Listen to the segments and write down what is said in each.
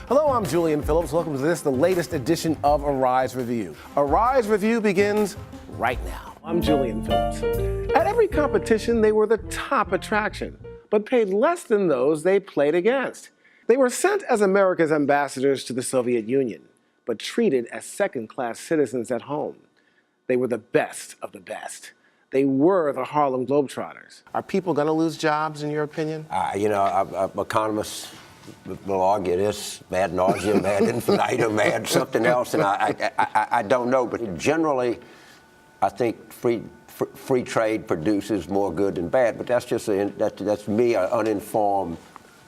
Hello, I'm Julian Phillips. Welcome to the latest edition of Arise Review. Arise Review begins right now. I'm Julian Phillips. At every competition, they were the top attraction, but paid less than those they played against. They were sent as America's ambassadors to the Soviet Union, but treated as second-class citizens at home. They were the best of the best. They were the Harlem Globetrotters. Are people going to lose jobs, in your opinion? Economists will argue this, ad nauseum, ad infinitum, ad something else, and I don't know. But generally, I think free trade produces more good than bad. But that's just that's me, an uninformed,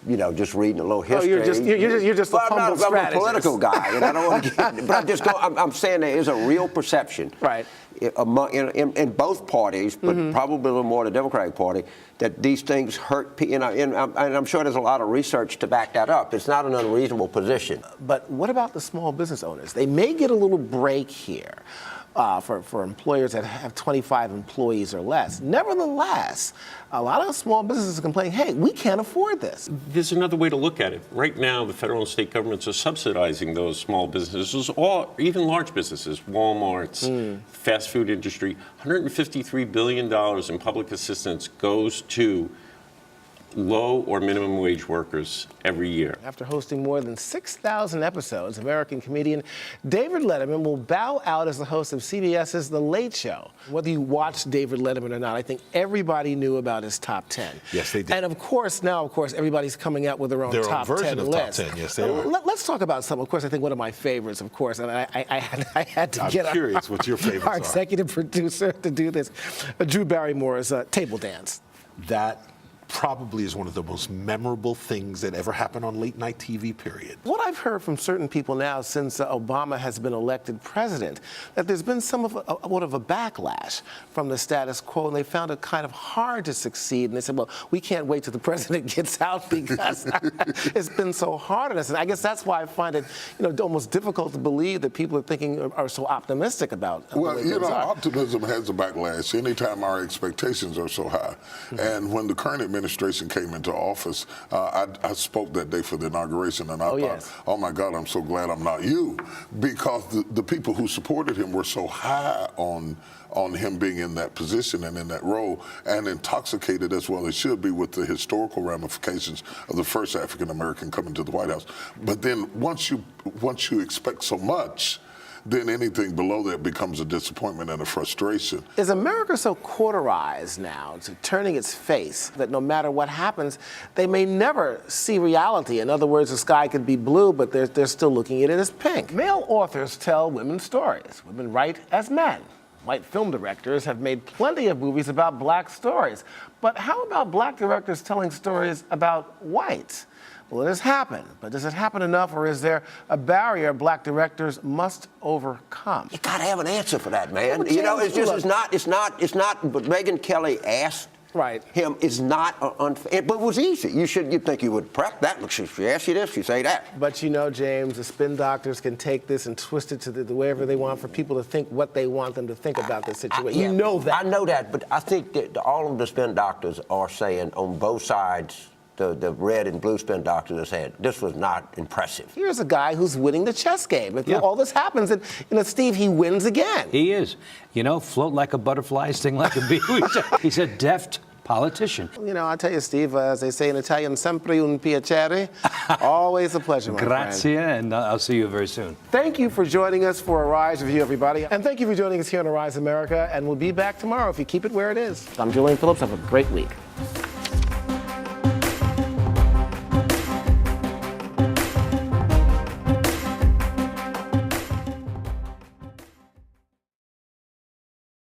just reading a little history. You're just a humble strategist. I'm a political guy, and I don't want to get. But I'm saying there is a real perception, right, in both parties, but probably a little more the Democratic Party, that these things hurt. And I'm sure there's a lot of research to back that up. It's not an unreasonable position. But what about the small business owners? They may get a little break here. For employers that have 25 employees or less. Nevertheless, a lot of small businesses complain, hey, we can't afford this. There's another way to look at it. Right now, the federal and state governments are subsidizing those small businesses, or even large businesses, Walmart's, fast food industry. $153 billion in public assistance goes to low or minimum wage workers every year. After hosting more than 6,000 episodes, American comedian David Letterman will bow out as the host of CBS's The Late Show. Whether you watched David Letterman or not, I think everybody knew about his top 10. Yes, they did. And of course, now, everybody's coming out with their own top 10 list. Top 10. Yes, they are. Let's talk about some. Of course, I think one of my favorites, of course, and I had to get I'm curious what your favorites our are. executive producer to do this, Drew Barrymore's Table Dance. That probably is one of the most memorable things that ever happened on late night TV, period. What I've heard from certain people now since Obama has been elected president, that there's been somewhat of a backlash from the status quo, and they found it kind of hard to succeed. And they said, well, we can't wait till the president gets out because it's been so hard on us. And I guess that's why I find it, almost difficult to believe that people are so optimistic about optimism has a backlash anytime our expectations are so high. And when the current administration came into office, I spoke that day for the inauguration, and I thought, oh my God, I'm so glad I'm not you, because the people who supported him were so high on him being in that position and in that role, and intoxicated, as well as should be, with the historical ramifications of the first African American coming to the White House. But then once you expect so much, then anything below that becomes a disappointment and a frustration. Is America so cauterized now to turning its face that no matter what happens, they may never see reality? In other words, the sky could be blue, but they're still looking at it as pink. Male authors tell women's stories. Women write as men. White film directors have made plenty of movies about black stories. But how about black directors telling stories about whites? Well, it has happened, but does it happen enough, or is there a barrier black directors must overcome? You got to have an answer for that, man. It's not what Megyn Kelly asked him is not unfair, but it was easy. You'd think you would prep that. Look, she asked you this, you say that. But James, the spin doctors can take this and twist it to the wherever they want for people to think what they want them to think about this situation. You know that. I know that, but I think that all of the spin doctors are saying on both sides, the red and blue spin doctors are saying this was not impressive. Here's a guy who's winning the chess game. If all this happens, and Steve, he wins again. He is. Float like a butterfly, sting like a bee. He's a deft politician. I tell you, Steve, as they say in Italian, sempre un piacere. Always a pleasure, my Grazie, friend. and I'll see you very soon. Thank you for joining us for Arise Review, everybody. And thank you for joining us here on Arise America. And we'll be back tomorrow if you keep it where it is. I'm Julian Phillips. Have a great week.